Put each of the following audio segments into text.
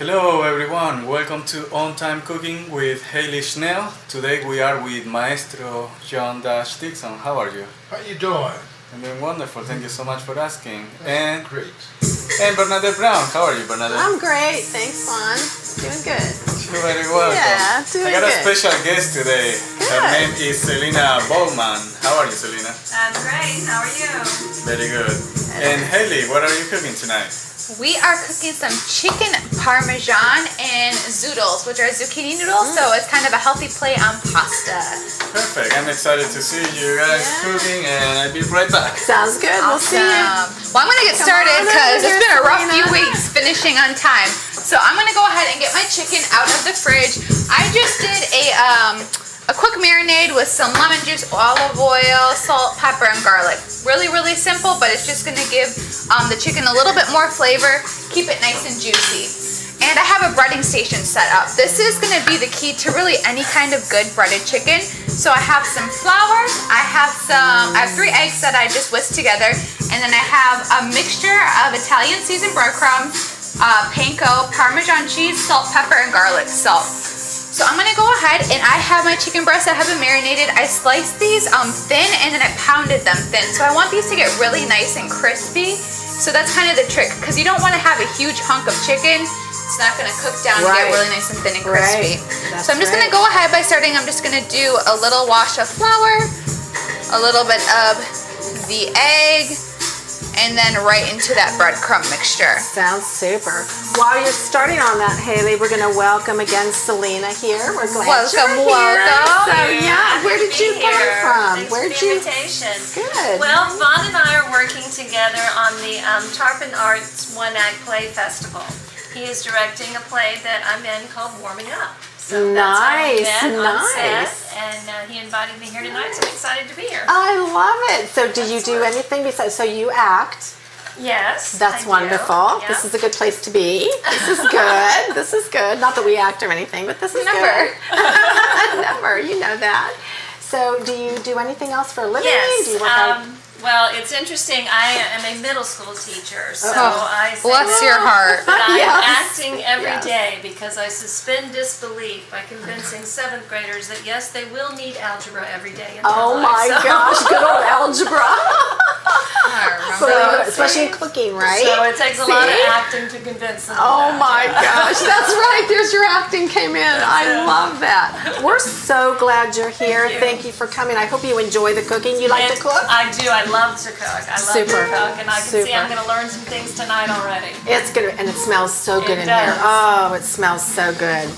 Hello everyone, welcome to On Time Cooking with Hayley Schnell. Today we are with Maestro John Dixon. How are you? How you doing? I'm doing wonderful, thank you so much for asking. And Great. Bernadette Brown, how are you, Bernadette? I'm great, thanks, Juan. Doing good. You're very welcome. Yeah, doing I got a good. special guest today. Her Good. name is Selena Bowman. How are you, Selena? I'm great. How are you? Very good. And Hayley, what are you cooking tonight? We are cooking some chicken parmesan and zoodles, which are zucchini noodles, so it's kind of a healthy play on pasta. Perfect, I'm excited to see you guys cooking and I'll be right back. Sounds good. We'll see you. Well, I'm going to get started on because over it's here, been a rough Selena. few weeks finishing on time. So I'm going to go ahead and get my chicken out of the fridge. I just did a quick marinade with some lemon juice, olive oil, salt, pepper, and garlic. Really, really simple, but it's just gonna give the chicken a little bit more flavor, keep it nice and juicy. And I have a breading station set up. This is gonna be the key to really any kind of good breaded chicken. So I have some flour, I have 3 eggs that I just whisked together, and then I have a mixture of Italian seasoned breadcrumbs, panko, Parmesan cheese, salt, pepper, and garlic salt. So I'm gonna go ahead and I have my chicken breasts that have been marinated. I sliced these thin and then I pounded them thin. So I want these to get really nice and crispy. So that's kind of the trick, because you don't want to have a huge hunk of chicken. It's not gonna cook down and get really nice and thin and crispy. So I'm just gonna go ahead by starting. I'm just gonna do a little wash of flour, a little bit of the egg, and then right into that breadcrumb mixture. Sounds super. While you're starting on that, Hayley, we're going to welcome again Selena here. We're glad you're here. Welcome. So yeah, where did you come from? Thanks Where'd for the you? invitation. Good. Well, Vaughn and I are working together on the Tarpon Arts One Act Play Festival. He is directing a play that I'm in called Warming Up. So that's how we met on set, and he invited me here tonight, so I'm excited to be here. I love it. So do you do anything besides? So you act. Yes. That's I wonderful. do. This is a good place to be. This is good. This is good. Not that we act or anything, but this is good. Never. You know that. So do you do anything else for a living? Yes. Do you work out? Well, it's interesting. I am a middle school teacher, so I say Bless your heart. that I'm Yes. acting every day because I suspend disbelief by convincing 7th graders that yes, they will need algebra every day in their Oh life. my So- gosh, good old algebra. I remember. Especially in cooking, right? So it takes a lot of See? acting to convince them. Oh of that. my gosh, that's right. There's your acting came in. I love that. We're so glad you're here. Thank you for coming. I hope you enjoy the cooking. You like to cook? I do. I love to cook. I love Super. to cook, and I can see Super. I'm going to learn some things tonight already. It's good, and it smells so good It in here. does. Oh, it smells so good.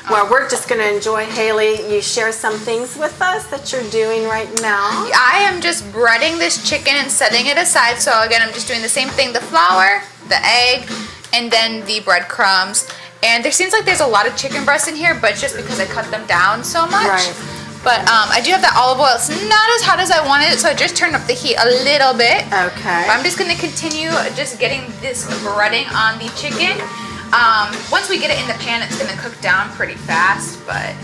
Well, we're just going to enjoy. Hayley, you share some things with us that you're doing right now. I am just breading this chicken and setting it aside. So again, I'm just doing the same thing, the flour, the egg, and then the breadcrumbs. And there seems like there's a lot of chicken breasts in here, but it's just because I cut them down so much. Right. But I do have that olive oil. It's not as hot as I wanted it, so I just turned up the heat a little bit. Okay. But I'm just gonna continue just getting this breading on the chicken. Once we get it in the pan, it's gonna cook down pretty fast, but.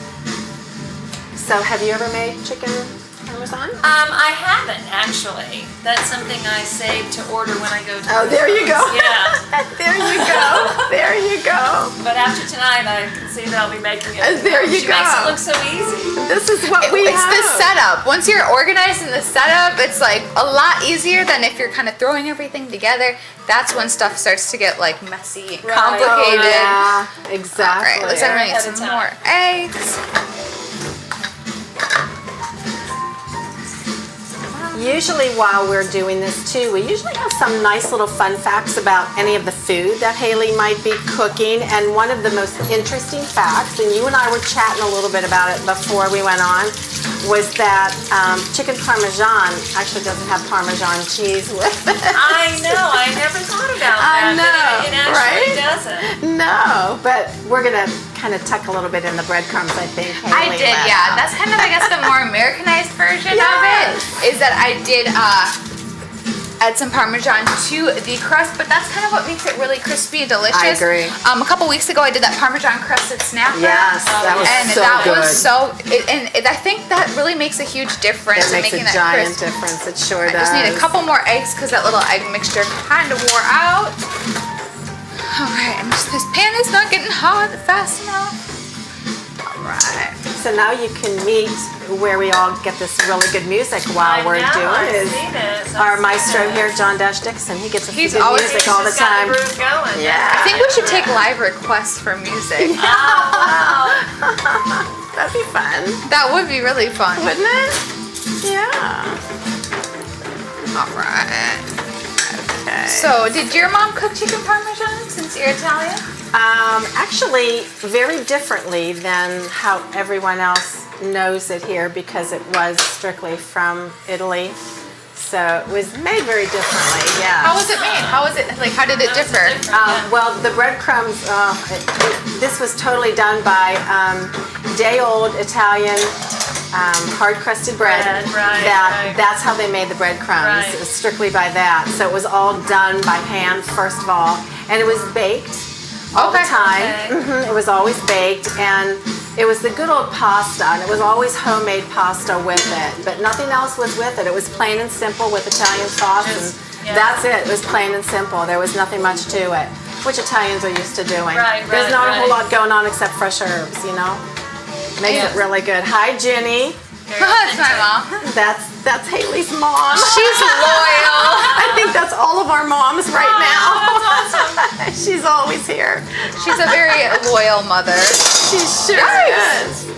So have you ever made chicken parmesan? I haven't actually. That's something I save to order when I go to. Oh, there you go. Yeah. There you go. There you go. But after tonight, I can see that I'll be making it. There you She go. makes it look so easy. This is what we It's have. the setup. Once you're organized in the setup, it's like a lot easier than if you're kind of throwing everything together. That's when stuff starts to get like messy and Right. complicated. Oh, yeah, All exactly. right, let's add Ahead some of time. more eggs. Usually while we're doing this too, we usually have some nice little fun facts about any of the food that Hayley might be cooking. And one of the most interesting facts, and you and I were chatting a little bit about it before we went on, was that chicken parmesan actually doesn't have Parmesan cheese with it. I know. I never thought about I that. know, but it actually right? doesn't. No, but we're gonna kind of tuck a little bit in the breadcrumbs, I think. I Hayley did, let yeah. out. That's kind of, I guess, the more Americanized version of it. Is that I did add some Parmesan to the crust, but that's kind of what makes it really crispy and delicious. I agree. A couple weeks ago, I did that Parmesan crusted snapper. Yes, that was and so that good. was so, I think that really makes a huge difference It in makes making a that giant crisp. difference. It sure I does. just need a couple more eggs because that little egg mixture kind of wore out. Alright, this pan is not getting hot fast enough. Alright. So now you can meet where we all get this really good music while we're doing it. Our maestro here, John Dixon, he gets He's good always music all the time. Going. Yeah. I think we should take live requests for music. Oh, wow. That'd be fun, That would be really fun. wouldn't it? Yeah. Alright. Okay. So, did your mom cook chicken parmesan since you're Italian? Actually, very differently than how everyone else knows it here because it was strictly from Italy. So it was made very differently, yeah. How was it made? How did it differ? Well, the breadcrumbs, this was totally done by day-old Italian hard-crusted bread. That's how they made the breadcrumbs. Right. It was strictly by that. So it was all done by hand, first of all. And it was baked all the time. Okay. It was always baked. And it was the good old pasta. And it was always homemade pasta with it. But nothing else was with it. It was plain and simple with Italian sauce. That's it. It was plain and simple. There was nothing much to it, which Italians are used to doing. There's not a whole lot going on except fresh herbs, you know? Makes it really good. Hi, Jenny. That's my mom. That's Hayley's mom. She's loyal. I think that's all of our moms right now. That's awesome. She's always here. She's a very loyal mother. She sure is.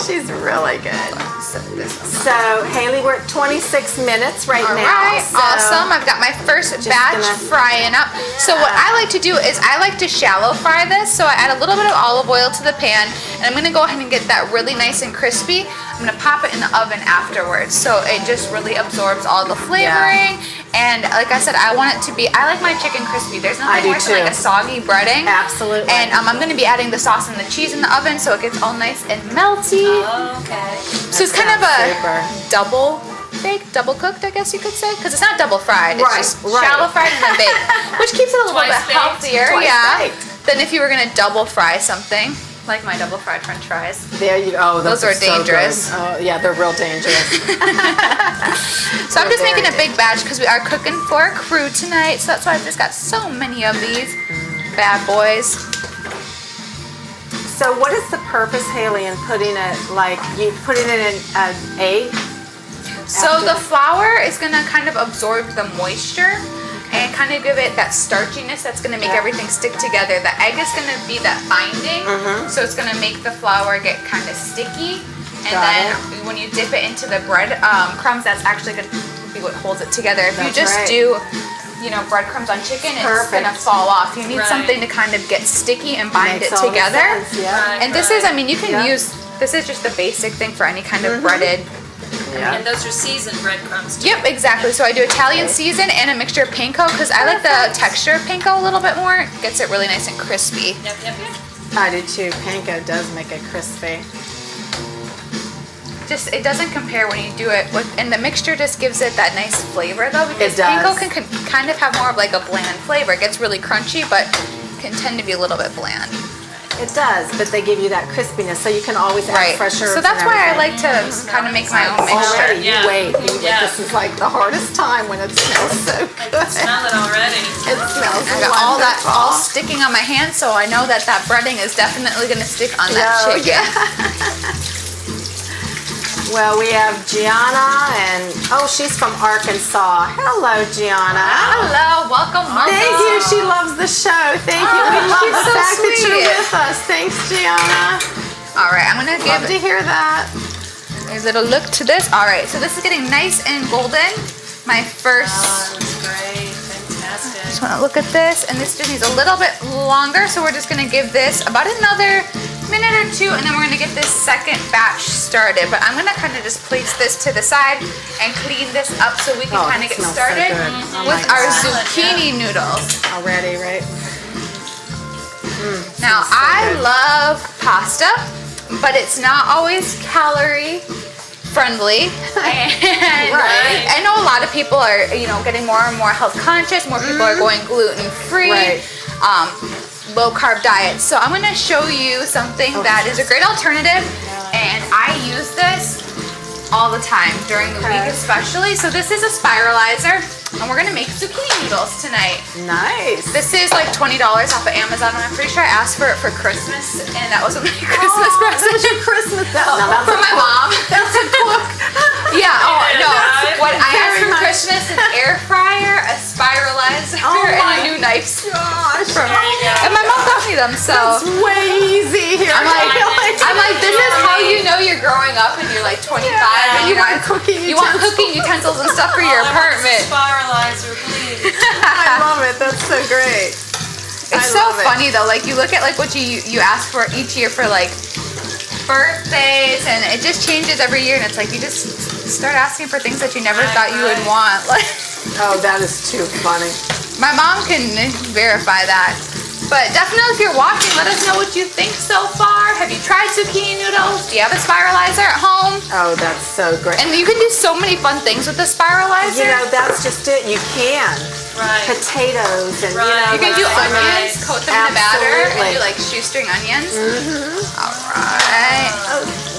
She's really good. So, Hayley, we're at 26 minutes right now. Alright, So awesome. I've got my first batch frying up. So what I like to do is I like to shallow fry this. So I add a little bit of olive oil to the pan, and I'm gonna go ahead and get that really nice and crispy. I'm gonna pop it in the oven afterwards. So it just really absorbs all the flavoring. And like I said, I want it to be, I like my chicken crispy. There's nothing worse than like a soggy breading. Absolutely. And I'm gonna be adding the sauce and the cheese in the oven so it gets all nice and melty. Okay. So it's kind of a super. double baked, double cooked, I guess you could say, because it's not double fried. It's Right, just right. shallow fried and then baked, which keeps it a little Twice bit baked. healthier. Twice Yeah. baked. Than if you were gonna double fry something, like my double fried French fries. There you go. Oh, Those are so dangerous. good. Oh, yeah, they're real dangerous. So I'm just They're making a very big batch because we are cooking for a crew tonight. So that's why I've just got so many of these bad boys. So what is the purpose, Hayley, in putting it, like, you putting it in an egg? So the flour is gonna kind of absorb the moisture and kind of give it that starchiness that's gonna make everything stick together. The egg is gonna be that binding, so it's gonna make the flour get kind of sticky. And Got then when you dip it into the bread crumbs, that's actually gonna be what holds it together. If you That's just right. do, you know, breadcrumbs on chicken, it's gonna fall off. You need something to kind of get sticky and bind Makes it all the together. sense, yeah. And this is, I mean, you can use, this is just the basic thing for any kind of breaded. And those are seasoned breadcrumbs too. Yep, exactly. So I do Italian season and a mixture of panko because I like the texture of panko a little bit more. It gets it really nice and crispy. Yep. I do too. Panko does make it crispy. Just, it doesn't compare when you do it with, and the mixture just gives it that nice flavor though, because It does. panko can kind of have more of like a bland flavor. It gets really crunchy, but can tend to be a little bit bland. It does, but they give you that crispiness, so you can always add fresh herbs. So that's and why I everything. like to kind of make my own mixture. Already, you wait. This is like the hardest time when it smells so I good. can smell it already. It smells I got all that wonderful. all sticking on my hand, so I know that that breading is definitely going to stick on that Oh, chicken. Well, we have Gianna, and she's from Arkansas. Hello, Gianna. Hello, welcome. Thank you. She loves the show. Thank you. We love she's the so fact that you're sweet. with us. Thanks, Gianna. All right, I'm gonna Love to give hear that. a little look to this. All right, so this is getting nice and golden. My first. Oh, that's great. Fantastic. Just want to look at this, and this just needs a little bit longer, so we're just gonna give this about another minute or two, and then we're gonna get this second batch started. But I'm gonna kind of just place this to the side and clean this up so we can kind of that get smells so started good. Oh with my our God. zucchini noodles. Already, right? Now, I love pasta, but it's not always calorie friendly. And I know a lot of people are, getting more and more health conscious. More people are going gluten free, Right. low carb diet. So I'm gonna show you something that is a great alternative, and I use this all the time during the week especially. So this is a spiralizer, and we're gonna make zucchini noodles tonight. Nice. This is like $20 off of Amazon, and I'm pretty sure I asked for it for Christmas, and that was my Christmas present. That was your Christmas present. No, For my mom. That's a cook. Yeah, oh no. What I asked Very for nice. Christmas, an air fryer, a spiralizer, Oh and my a new knife. Gosh. And my mom got me them, so That's way easy here. I'm like, this is how you know you're growing up and you're like 25 and you you're want cooking you want cooking utensils and stuff for your apartment. Spiralizer, please. I love it. That's so great. It's so funny though. Like you look at like what you ask for each year for like birthdays, and it just changes every year. And it's like you just start asking for things that you never thought you would want. Like, Oh, that is too funny. my mom can verify that. But definitely, if you're watching, let us know what you think so far. Have you tried zucchini noodles? Do you have a spiralizer at home? Oh, that's so great. And you can do so many fun things with the spiralizer. You know, that's just it. You can. Right. Potatoes and Right. You can do like onions, coat them in the batter, and Absolutely. do like shoestring onions. All right.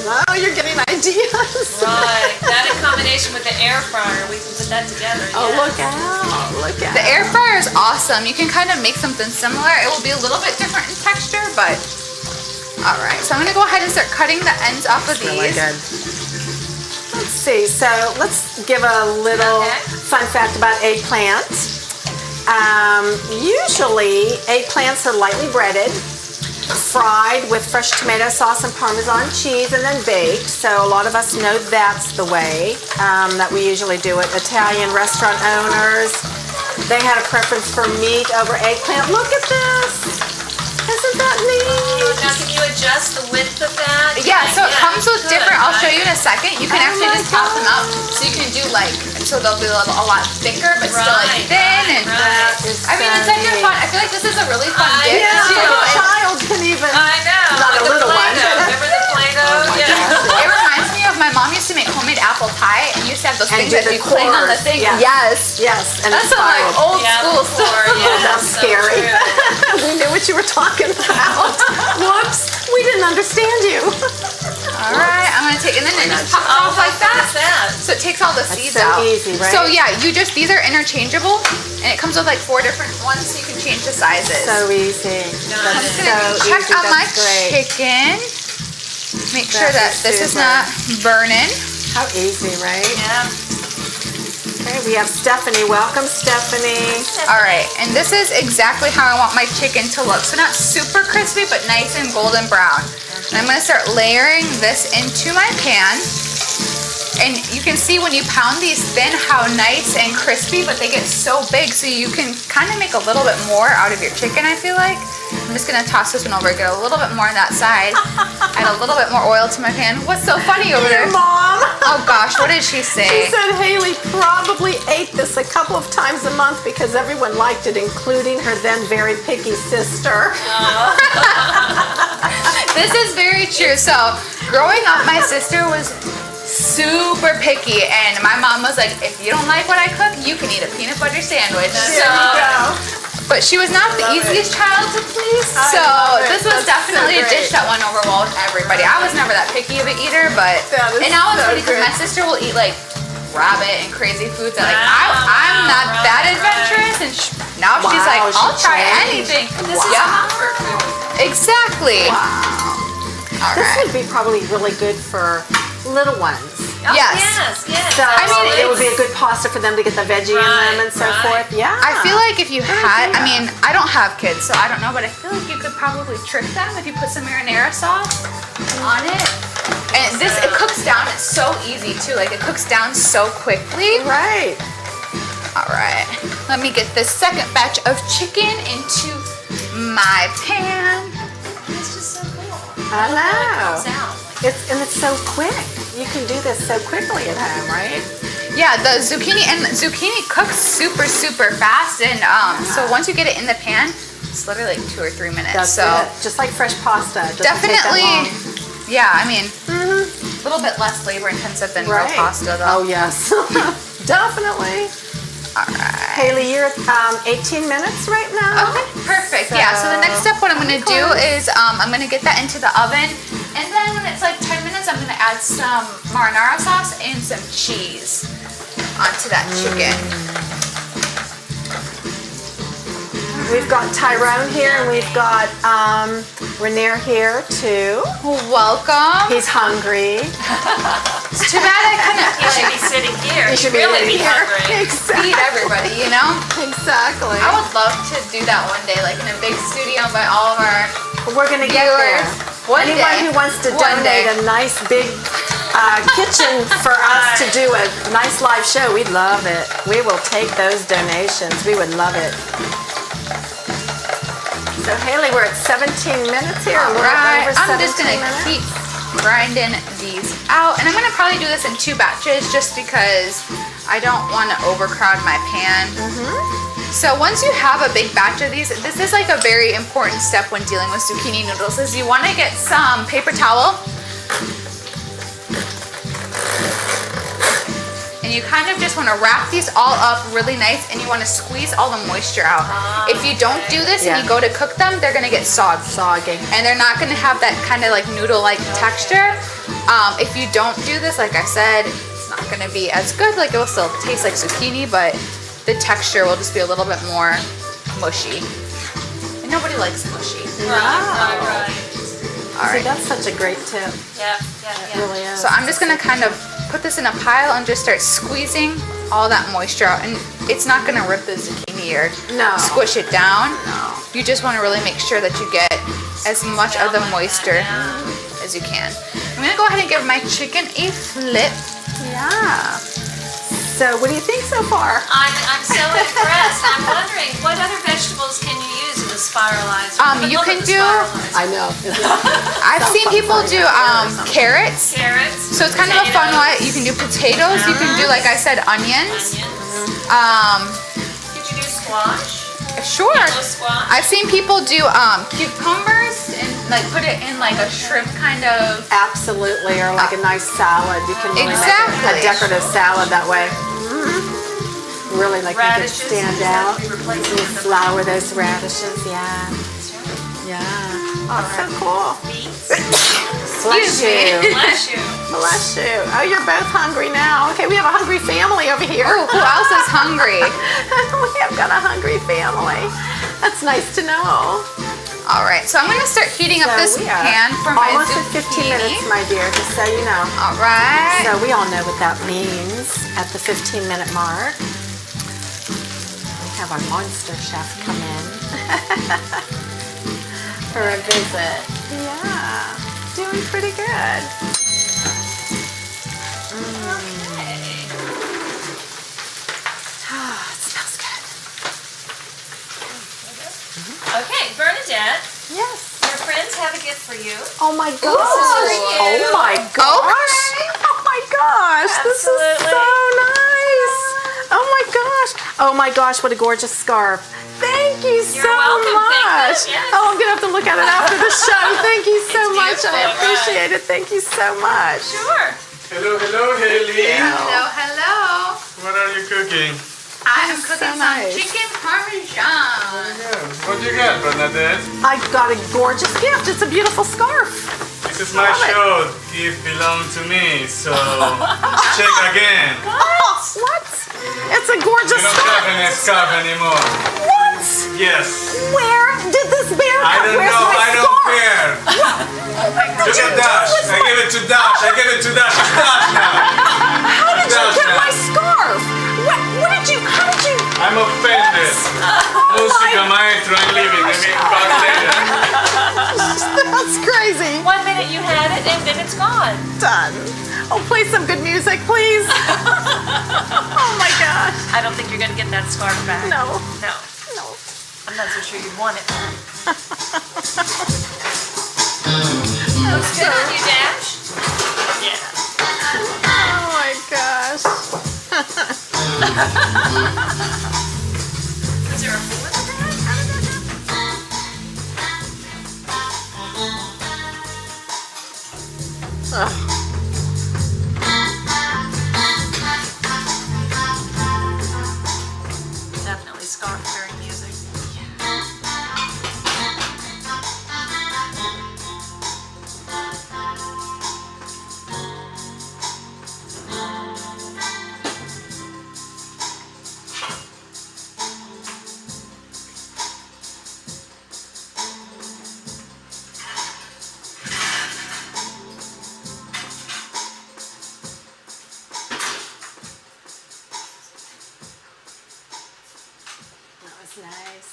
Oh, you're getting ideas. Right. That in combination with the air fryer, we can put that together. Oh, yes. look out. Look out. The air fryer is awesome. You can kind of make something similar. It will be a little bit different in texture, but all right. So I'm gonna go ahead and start cutting the ends off of these. Really good. Let's see. So let's give a little fun fact about eggplant. Usually eggplants are lightly breaded, fried with fresh tomato sauce and Parmesan cheese, and then baked. So a lot of us know that's the way that we usually do it. Italian restaurant owners, they had a preference for meat over eggplant. Look at this. Isn't that neat? Now, can you adjust the width of that? Yeah, so it comes with good, different. I'll show right? you in a second. You can Oh actually my just top them up, so you can do like, so they'll be a lot thicker, but still like Right, thin. And That is I mean, it's so such a neat. fun. I feel like this is a really fun I gift Yeah, too. a And child can even. I know. Not a like the little one. Play-Doh. Remember the Play-Doh? Yeah. It reminds me of my mom used to make homemade apple pie and used to have those And things do that the you cling on the cores, thing. yeah. Yes. Yes, and That's it's some like spiraled. old Yeah, school before, stuff. yeah. Oh, that's so scary. true. We knew what you were talking about. Whoops, we didn't understand you. All right, I'm gonna take, and then it just pops Oh, off like what's that. that? So it takes all the seeds so out. easy, right? So yeah, these are interchangeable, and it comes with like 4 different ones, so you can change the sizes. So easy. I'm That's just so gonna check easy. on my That's great. chicken. Make sure That that is this is super. not burning. How easy, right? Yeah. Okay, we have Stephanie. Welcome, Stephanie. All right, and this is exactly how I want my chicken to look. So not super crispy, but nice and golden brown. And I'm gonna start layering this into my pan. And you can see when you pound these thin how nice and crispy, but they get so big, so you can kind of make a little bit more out of your chicken, I feel like. I'm just gonna toss this one over, get a little bit more on that side, add a little bit more oil to my pan. What's so funny over there? Your mom. Oh gosh, what did she say? She said Hayley probably ate this a couple of times a month because everyone liked it, including her then very picky sister. This is very true. So, growing up, my sister was super picky, and my mom was like, if you don't like what I cook, you can eat a peanut butter sandwich. There you go. But she was not the easiest child to please, so love it. this was That's definitely so a dish great. that went over well with everybody. I was never that picky of an eater, but That is and now it's so funny because good. my sister will eat like rabbit and crazy foods that like Wow, I'm not right, that right. adventurous, and now she's Wow, like, I'll she try changed. anything. This is comfort food. Exactly. All This right. would be probably really good for little ones. Oh, Yes. Yes. So I mean, it would be a good pasta for them to get the veggie in them and so Right, forth. Yeah. I feel like if you had, I idea. mean, I don't have kids, so I don't know, but I feel like you could probably trick them if you put some marinara sauce on it. And this, it cooks down, it's so easy too, like it cooks down so quickly. Right. All right, let me get this second batch of chicken into my pan. It's just so cool. I know. Comes out. It's so quick. You can do this so quickly at home, right? Yeah, the zucchini cooks super, super fast, and so once you get it in the pan, it's literally like 2 or 3 minutes. That's so it. Just like fresh pasta. It doesn't take that definitely, long. yeah, I mean, a little bit less labor intensive than real Right. pasta Oh though. yes. Definitely. All right. Haley, you're at 18 minutes right now. Okay, perfect. Yeah, so the next step, what I'm gonna do is I'm gonna get that into the oven, and then when it's like 10 minutes I'm gonna add some marinara sauce and some cheese onto that chicken. We've got Tyrone here, and we've got Rainier here too. Welcome. He's hungry. It's too bad I couldn't You should be sitting here. He should be really in be here. hungry. Exactly. feed everybody, you know? Exactly. I would love to do that one day, like in a big studio by all of our We're gonna get there. viewers. One Anyone day. who wants to One donate day. a nice big kitchen for us to do a nice live show, we'd love it. We will take those donations. We would love it. So Hayley, we're at 17 minutes here. A little Right, over I'm 17 just gonna minutes. keep grinding these out, and I'm gonna probably do this in 2 batches just because I don't want to overcrowd my pan. So once you have a big batch of these, this is like a very important step when dealing with zucchini noodles, is you want to get some paper towel and you kind of just want to wrap these all up really nice, and you want to squeeze all the moisture out. If you don't do this and you go to cook them, they're gonna get soggy. And they're not gonna have that kind of like noodle-like texture. If you don't do this, like I said, it's not gonna be as good. Like it will still taste like zucchini, but the texture will just be a little bit more mushy. And nobody likes mushy. Right. All right. See, that's such a great tip. Yeah. It really is. So I'm just gonna kind of put this in a pile and just start squeezing all that moisture out. And it's not gonna rip the zucchini or squish it down. No. You just wanna really make sure that you get as much of the moisture as you can. I'm gonna go ahead and give my chicken a flip. Yeah. So what do you think so far? I'm so impressed. I'm wondering, what other vegetables can you use in the spiralizer? You can do- I know. I've seen people do carrots. Carrots. So it's kind of a fun way. You can do potatoes. You can do, like I said, onions. Could you do squash? Sure. Yellow squash? I've seen people do cucumbers and like put it in like a shrimp kind of. Absolutely, or like a nice salad. You can really Exactly. make a decorative salad that way. Really like make it Radishes, stand does that out. be replaced You with the- flour those radishes, yeah. Yeah. Oh, so cool. Beets. Bless you. Bless you. Bless you. Oh, you're both hungry now. Okay, we have a hungry family over here. Oh, who else is hungry? We have got a hungry family. That's nice to know. All right, so I'm gonna start heating up this we are pan for my almost at zucchini. 15 minutes, my dear, just so you know. All right. So we all know what that means at the 15-minute mark. We have our monster chef come in for a visit. Yeah, doing pretty good. Ah, it smells good. Okay, Bernadette, Yes. your friends have a gift for you. Oh my gosh. for you. Oh my gosh. Oh my gosh. This is Absolutely. so nice. Oh my gosh. Oh my gosh, what a gorgeous scarf. Thank you so welcome. much. Thank you. Yes. Oh, I'm going to have to look at it after the show. Thank you so It's much. I beautiful, appreciate it. Thank you so much. Sure. Hello, Hayley. Hello, hello. What are you cooking? I'm so cooking some nice. chicken parmesan. What you got, Bernadette? I got a gorgeous gift. It's a beautiful scarf. This is my Love it. show. Gift belongs to me, so check again. What? It's a You gorgeous don't have scarf. any scarf anymore. What? Yes. Where did this bear I come? don't Where's know. my I don't scarf? care. What Look did you at do Dash. with I my... give it to Dash. I give it to Dash. It's Dash now. How did you Dash get now. my scarf? What did you... How did you... I'm offended. Musica maestro, I'm leaving. I mean, back later. That's crazy. 1 minute you had it and then it's gone. Done. Oh, play some good music, please. Oh my gosh. I don't think you're gonna get that scarf back. No. No. No. I'm not so sure you'd want it. Looks good on you, Dash. Yeah. Oh my gosh. Is there a hole in the bag? How did that happen? Ugh. Definitely scarf during music.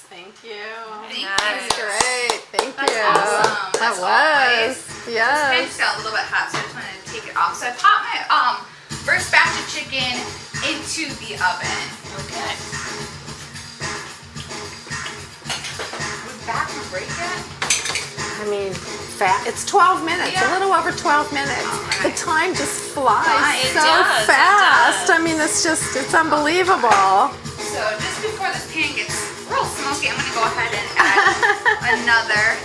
Thank you. Thank Nice. you. Great. Thank That's you. awesome. That As was. This Yes. pan just got a little bit hot, so I just wanted to take it off. So I popped my first batch of chicken into the oven. Okay. Was back from break yet? I mean, it's 12 minutes, Yeah. a little over 12 minutes. The time just flies It so does, it fast. does. I mean, it's unbelievable. So just before this pan gets real smoky, I'm gonna go ahead and add another.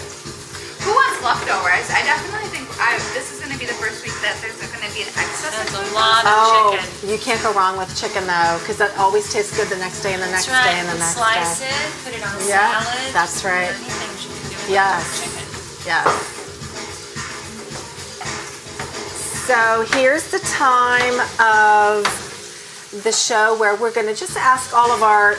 Who wants leftovers? I definitely think this is gonna be the first week that there's gonna be an excess That's of a food. lot of Oh, chicken. you can't go wrong with chicken though, because that always tastes good the next day and the next That's right. day and the next Slice day. it, put it on a Yeah, salad. that's right. Many things you can do with Yes. chicken. Yes. So here's the time of the show where we're going to just ask all of our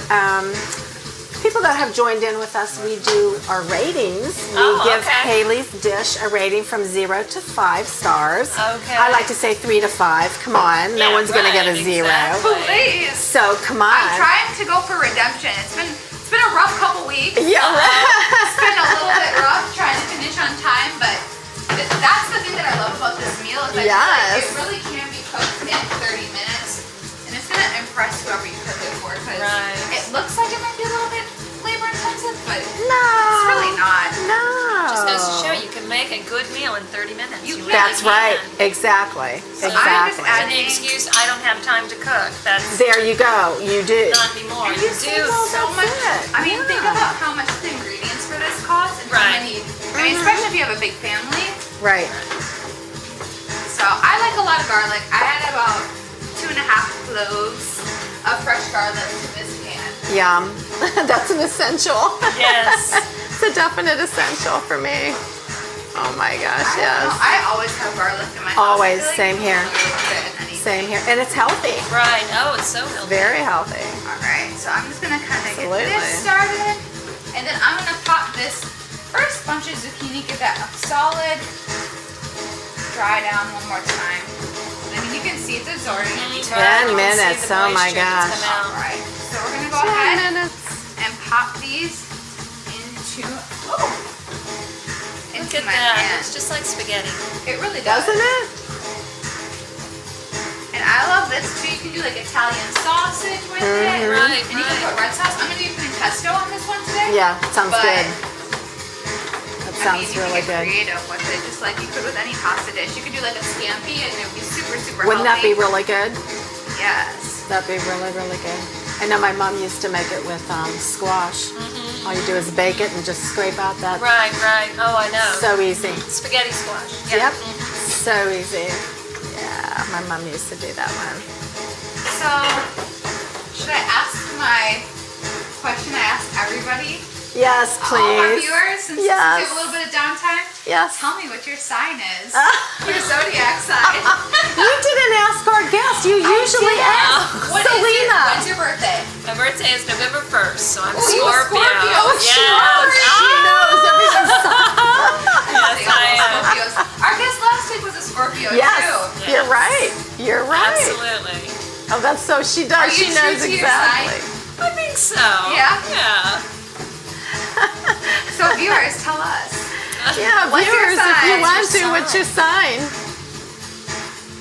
people that have joined in with us. We do our ratings. We Oh, give okay. Hayley's dish a rating from 0 to 5 stars. Okay. I like to say 3 to 5. Come on, no Yeah, one's going to get a right, 0. exactly. Please. So come on. I'm trying to go for redemption. It's been a rough couple weeks. Yeah. It's been a little bit rough trying to finish on time, but that's the thing that I love about this meal is I feel like Yes. it really can be cooked in 30 minutes, and it's gonna impress whoever you cook it for because Right. it looks like it might be a little bit labor intensive, but No. it's really not. No. Just goes to show you can make a good meal in 30 minutes. You You can. really That's right. can. Exactly. So I'm just Exactly. adding- And the excuse, I don't have time to cook. That's There you go. You do. not anymore. And You you save do. so much. it. I mean, think Yeah. about how much the ingredients for this cost and how Right. many. I mean, especially if you have a big family. Right. So I like a lot of garlic. I had about 2.5 cloves of fresh garlic to this pan. Yum. That's an essential. Yes. It's a definite essential for me. Oh my gosh, I don't know, yes. I always have garlic in my house. Always, I feel like same it's here. really good in anything. Same here. And it's healthy. Right. Oh, it's so healthy. Very healthy. All right, so I'm just gonna kind of get Absolutely. this started, and then I'm gonna pop this first bunch of zucchini, give that a solid dry down one more time. I mean, you can see it's absorbing in each 10 other. minutes. Oh my gosh. All right, so we're gonna go 10 ahead minutes. and pop these into Look at my that. pan. It's just like spaghetti. It really does. Doesn't it? And I love this too. You can do like Italian sausage with it. Right, And you can put right. red sauce. I'm gonna be putting pesto on this one today. Yeah, sounds But, good. That I sounds mean, you really can get good. creative with it, just like you could with any pasta dish. You could do like a scampi and it would be super, super Wouldn't that be healthy. really good? Yes. That'd be really, really good. I know my mom used to make it with squash. All you do is bake it and just scrape out that. Right, right. Oh, I know. So easy. Spaghetti squash. Yep. So easy. Yeah, my mom used to do that one. So, should I ask my question I asked everybody? Yes, All of our please. viewers, since we Yes. have a little bit of downtime. Yes. Tell me what your sign is. Your zodiac sign. You didn't ask our guest. You usually ask. What is Selena. when's your birthday? My birthday is November 1st, so I'm Oh, you a Scorpio. Scorpio. Oh, Yes. She knows everything's Yes, They I all am. Scorpios. Our guest last week was a Scorpio Yes, too. you're right. You're right. Absolutely. Oh, that's so she does. Are you She true knows to your exactly. I think so. Yeah? Yeah. So viewers, tell us. Yeah, What's your viewers, if you sign? want What's to, your what's your sign?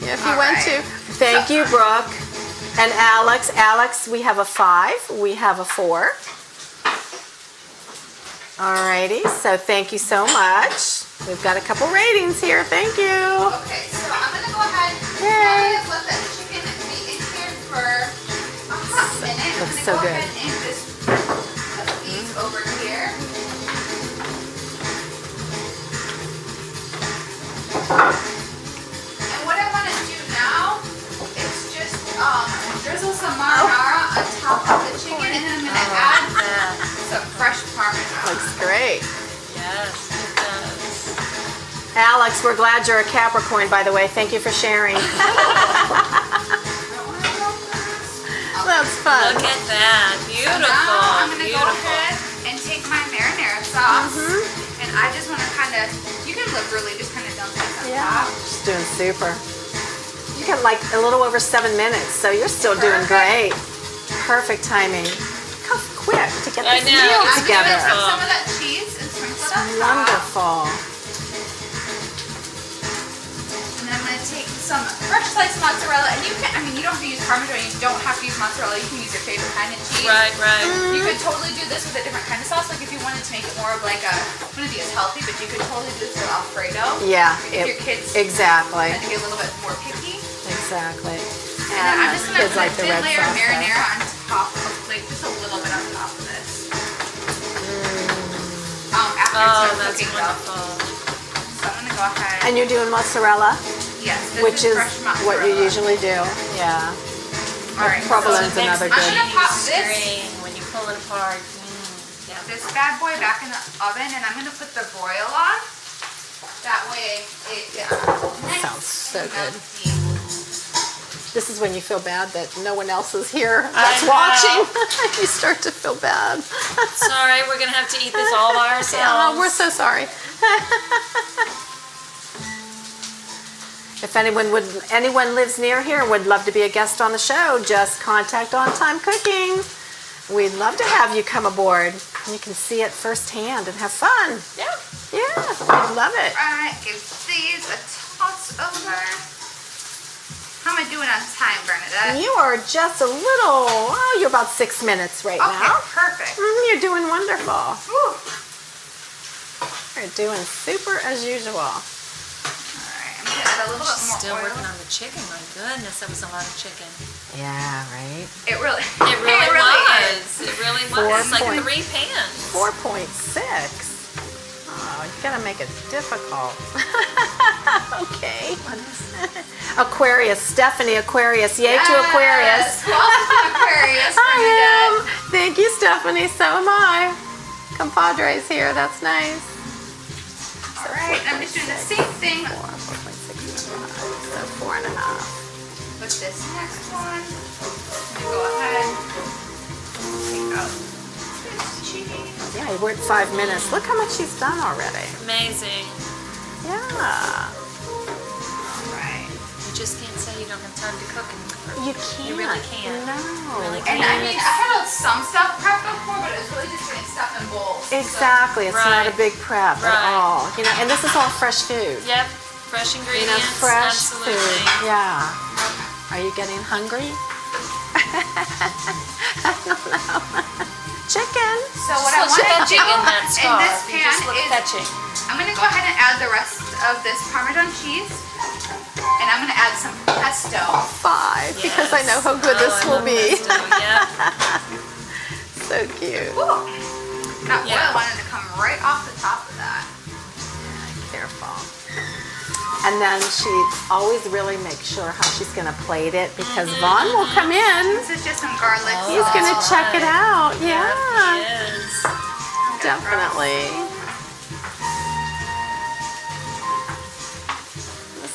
Yeah, if you All want right. to. Thank you, Brooke. And Alex. Alex, we have a 5. We have a 4. Alrighty, so thank you so much. We've got a couple ratings here. Thank you. Okay, so I'm gonna go ahead Yay. and let that chicken be in here for a hot minute. Looks I'm so gonna go good. ahead and just put these over here. And what I want to do now is just drizzle some marinara on top of the chicken, and then I'm gonna add some fresh Parmesan. Looks great. Yes, it does. Alex, we're glad you're a Capricorn, by the way. Thank you for sharing. That's fun. Look at that. So Beautiful. now I'm gonna go Beautiful. ahead and take my marinara sauce, and I just want to kind of, you can liberally just kind of dump this on top. She's doing super. You got like a little over 7 minutes, so you're still doing Perfect. great. Perfect timing. Of quick to get I this know, meal it's I'm gonna together. put some of that cheese and sprinkle it on top. Wonderful. And then I'm gonna take some fresh sliced mozzarella, and you can, I mean, you don't have to use Parmesan, you don't have to use mozzarella, you can use your favorite kind of cheese. Right, right. You could totally do this with a different kind of sauce, like if you wanted to make it more of like a, I want to be as healthy, but you could totally do this with Alfredo. Yeah. If your kids exactly. tend to get a little bit more picky. Exactly. And then I'm just gonna kids put like a the thin red layer of sauce, though. marinara on top, like just a little bit on top of this. After Oh, it's done that's cooking though. wonderful. So I'm gonna go ahead. And you're doing mozzarella, Yes, this which is fresh mozzarella. what you usually do. Yeah. All right, Provolone's so another I'm good. gonna pop this String when you pull it apart. Yeah. this bad boy back in the oven, and I'm gonna put the broil on. That way it gets nice Sounds so and good. melty. This is when you feel bad that no one else is here that's I know. watching. You start to feel bad. Sorry, we're gonna have to eat this all by ourselves. Oh, we're so sorry. If anyone lives near here and would love to be a guest on the show, just contact On Time Cooking. We'd love to have you come aboard. You can see it firsthand and have fun. Yeah. Yeah, we'd love it. Alright, give these a toss over. How am I doing on time, Bernadette? You are just a little, you're about 6 minutes right Okay, now. perfect. You're doing wonderful. Whew. You're doing super as usual. Alright, I'm gonna add a little bit more Still oil. working on the chicken. My goodness, that was a lot of chicken. Yeah, right? It really, It really is. was. It really was. It's like 4 3 pans. 4.6. Oh, you gotta make it difficult. Okay. Aquarius, Stephanie Aquarius. Yay to Aquarius. Yes, welcome to Aquarius, I Bernadette. am. Thank you, Stephanie. So am I. Compadres here. That's nice. Alright, I'm just doing the same thing 4.65. So 4.5. with this next one. I'm gonna go ahead, take out this cheese. Yeah, we're at 5 minutes. Look how much she's done already. Amazing. Yeah. Alright. You just can't say you don't have time to cook. You can't. You really can't. No. Really And I mean, I had some stuff prepped before, but it was really just getting stuff in bowls. Exactly. It's not a Right. big prep at Right. all. You know, and this is all fresh food. Yep. Fresh You know, ingredients. fresh Absolutely. food. Yeah. Are you getting hungry? I don't know. Chicken. So what I want to fetching do in that in scarf. this You pan just look is fetching. I'm going to go ahead and add the rest of this Parmesan cheese, and I'm going to add some pesto. 5, because I know how good Yes. this I will love be. pesto, Yep. So cute. Ooh. That Yeah. oil wanted to come right off the top of that. Careful. And then she always really makes sure how she's going to plate it because Vaughn will come in. This is just some garlic. He's going to that's check it right. out. Yeah, Yes. definitely.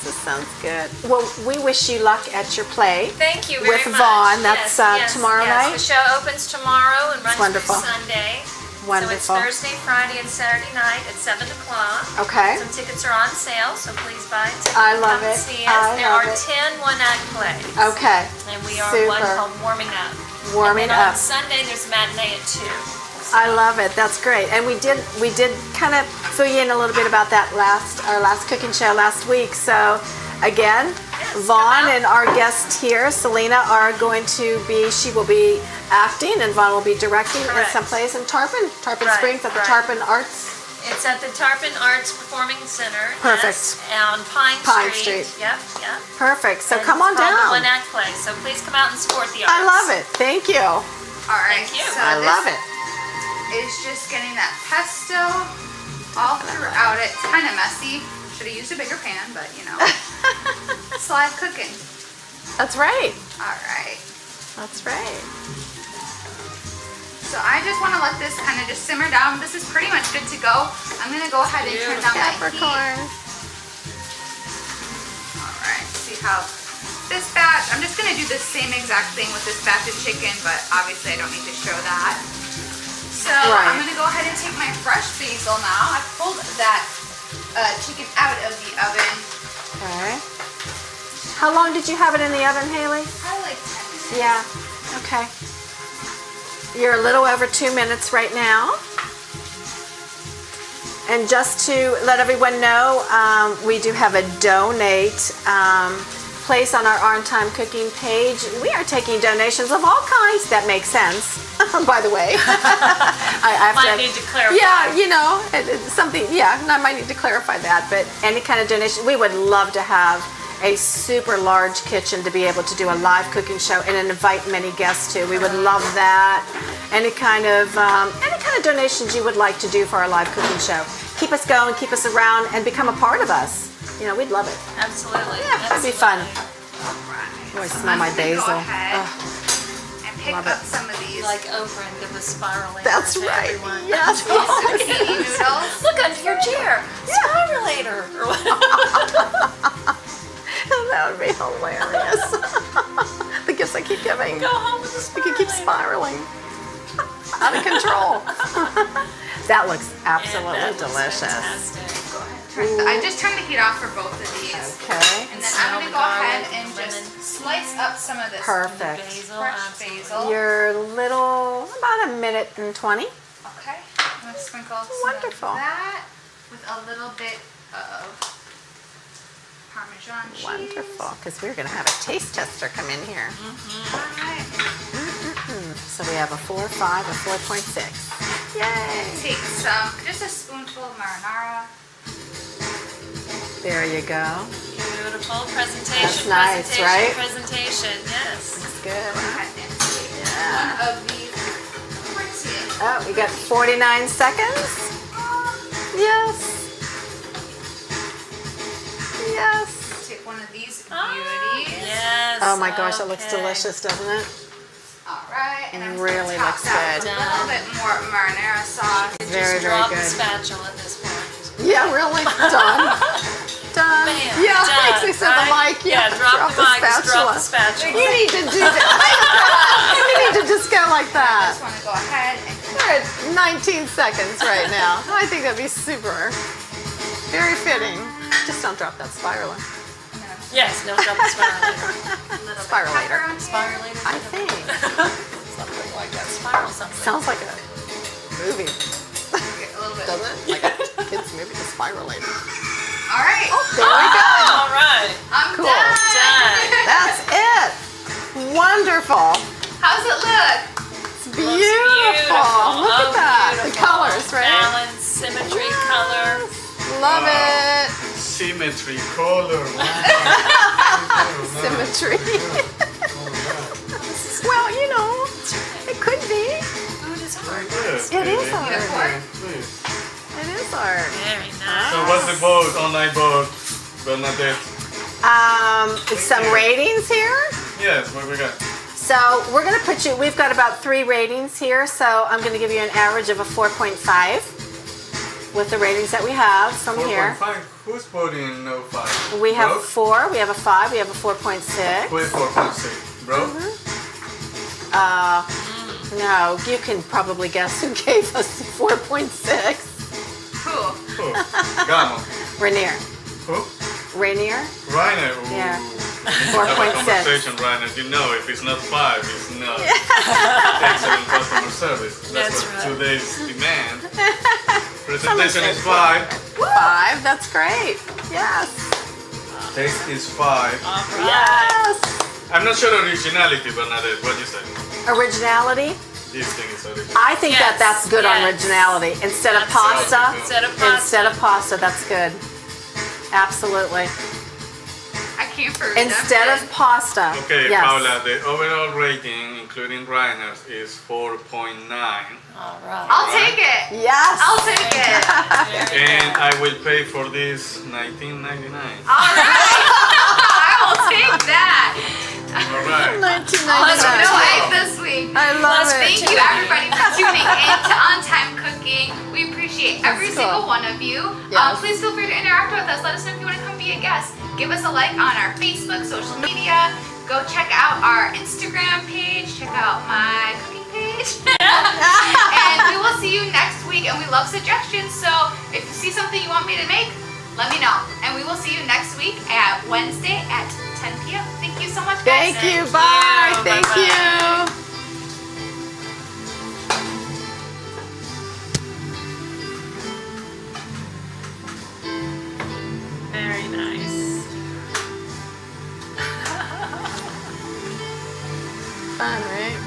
This sounds good. Well, we wish you luck at your play. Thank you very With much. Vaughn, that's, Yes, tomorrow yes. night? The show opens tomorrow and runs wonderful. through Sunday. Wonderful. So it's Thursday, Friday, and Saturday night at 7 o'clock. Okay. Some tickets are on sale, so please buy a ticket. I love Come it. See us. I there love are it. 10 one-act plays. Okay. And we are Super. one called Warming Up. Warming and then Up. on Sunday, there's a matinee at 2. I love it. That's great. And we did kind of fill you in a little bit about that our last cooking show last week. So again, Vaughn and our guest here, Selena, are going to be, she will be acting and Vaughn will be directing in Correct. some place in Tarpon Right, Springs at the right. Tarpon Arts. It's at the Tarpon Arts Performing Center. Perfect. Yes, on Pine Street. Street. Yep, yep. Perfect. So And come on it's called down. The one-act play. So please come out and support the arts. I love it. Thank you. All right. Thank you. So I this love it. is just getting that pesto all throughout it. It's kind of messy. Should have used a bigger pan, but you know, it's live cooking. That's right. All right. That's right. So I just want to let this kind of just simmer down. This is pretty much good to go. I'm gonna go ahead and turn down my heat. Capricorn. All right. See how this batch. I'm just gonna do the same exact thing with this batch of chicken, but obviously I don't need to show that. So Right. I'm gonna go ahead and take my fresh basil now. I pulled that chicken out of the oven. Okay. How long did you have it in the oven, Hayley? Probably like 10 minutes. Yeah. Okay. You're a little over 2 minutes right now. And just to let everyone know, we do have a donate place on our On Time Cooking page. We are taking donations of all kinds. That makes sense, by the way. I Might need to clarify. Yeah, you know, it's something, yeah, I might need to clarify that. But any kind of donation, we would love to have a super large kitchen to be able to do a live cooking show and invite many guests to. We would love that. Any kind of donations you would like to do for our live cooking show. Keep us going, keep us around, and become a part of us. You know, we'd love it. Absolutely. Yeah, that'd be fun. Alright. Oh, I smell my basil. Go ahead Oh, and pick love up it. some of these Like Oprah and give a spiralator that's to right. everyone. Yes. zucchini noodles. Look under your chair. Spiralator. That would be hilarious. The gifts I keep giving. Go home with a We could keep spiralator. spiraling. Out of control. That looks And absolutely that looks delicious. fantastic. I just turned the heat off for both of these. Okay. And then Smell I'm the going to go ahead garlic, and lemon. just slice up some of this Perfect. Basil. fresh absolutely. basil. You're about a minute and 20. Okay. I'm going to sprinkle some Wonderful. of that with a little bit of Parmesan cheese. Wonderful, because we're going to have a taste tester come in here. Alright. So we have a 4, 5, a 4.6. Yay! Take some, just a spoonful of marinara. There you go. Beautiful presentation. That's nice, presentation, right? Presentation, yes. That's good. Go ahead and take one of these tortillas. Oh, we got 49 seconds. Yes. Yes. Take one of these Oh, beauties. yes. Oh my gosh, it looks okay. delicious, doesn't it? Alright, and I'm just Really gonna looks toss out good. a little bit more marinara sauce. Very, Just very drop the good. spatula at this point. Yeah, really. Done. Done. Bam, Yeah, done, thanks. They said the right? mic. Yeah, drop the mic, just drop the spatula. You need to do that. You need to just go like I that. just want to go ahead and We're at 19 seconds right now. I think that'd be super. Very fitting. Just don't drop that spiraler. Yes, no, drop the spiralator. a little Spiralator. bit of pepper on here. Spiralator. I think. Something like that. Spiral something. Sounds like a movie, Get a little bit. doesn't it? Like a kid's movie, The Spiralator. Alright, There we go. All right. I'm Cool. done. Done. That's it. Wonderful. How's it look? It's beautiful. Look at that. The colors, right? Balance, symmetry, color. Love it. Symmetry, color. Symmetry. Well, you know, it could be. Food is hard. It is art. Art? It is art. Very nice. So what's the vote, online vote, Bernadette? Some ratings here. Yes, what we got? So we're gonna put you, we've got about 3 ratings here, so I'm gonna give you an average of a 4.5 with the ratings that we have from here. 4.5. Who's voting no 5? We have Bro? 4, we have a 5, we have a 4.6. Who is 4.6? Bro? No, you can probably guess who gave us the 4.6. Who? Who? Gamo. Rainier. Who? Rainier? Reiner. Ooh. Yeah. Have a 4.6. conversation, Reiner. You know, if it's not 5, it's not excellent customer service. That's That's what right. today's demand. Presentation is 5. 5, that's great. Yes. Taste is 5. All right. Yes. I'm not sure originality, Bernadette. What do you say? Originality? This thing is original. I think Yes, that's good on yes. originality. Instead of Absolutely. pasta. Instead of pasta. Instead of pasta, that's good. Absolutely. I can't prove Instead of pasta. Okay, yes. Paula, the overall rating, including Reiner's, is 4.9. All right. I'll take it. Yes. I'll take it. Very And good. I will pay for this $19.99. Alright. I will take that. Alright. 1999. No egg this week. I love Let's it. Thank you everybody for tuning in to On Time Cooking. We appreciate every That's cool. single one of you. Yes. Please feel free to interact with us. Let us know if you want to come be a guest. Give us a like on our Facebook, social media. Go check out our Instagram page. Check out my cooking page. And we will see you next week. And we love suggestions. So if you see something you want me to make, let me know. And we will see you next week at Wednesday at 10 p.m. Thank you so much, guys. Thank you. Thank Bye. you. Thank Bye-bye. you. fun, right?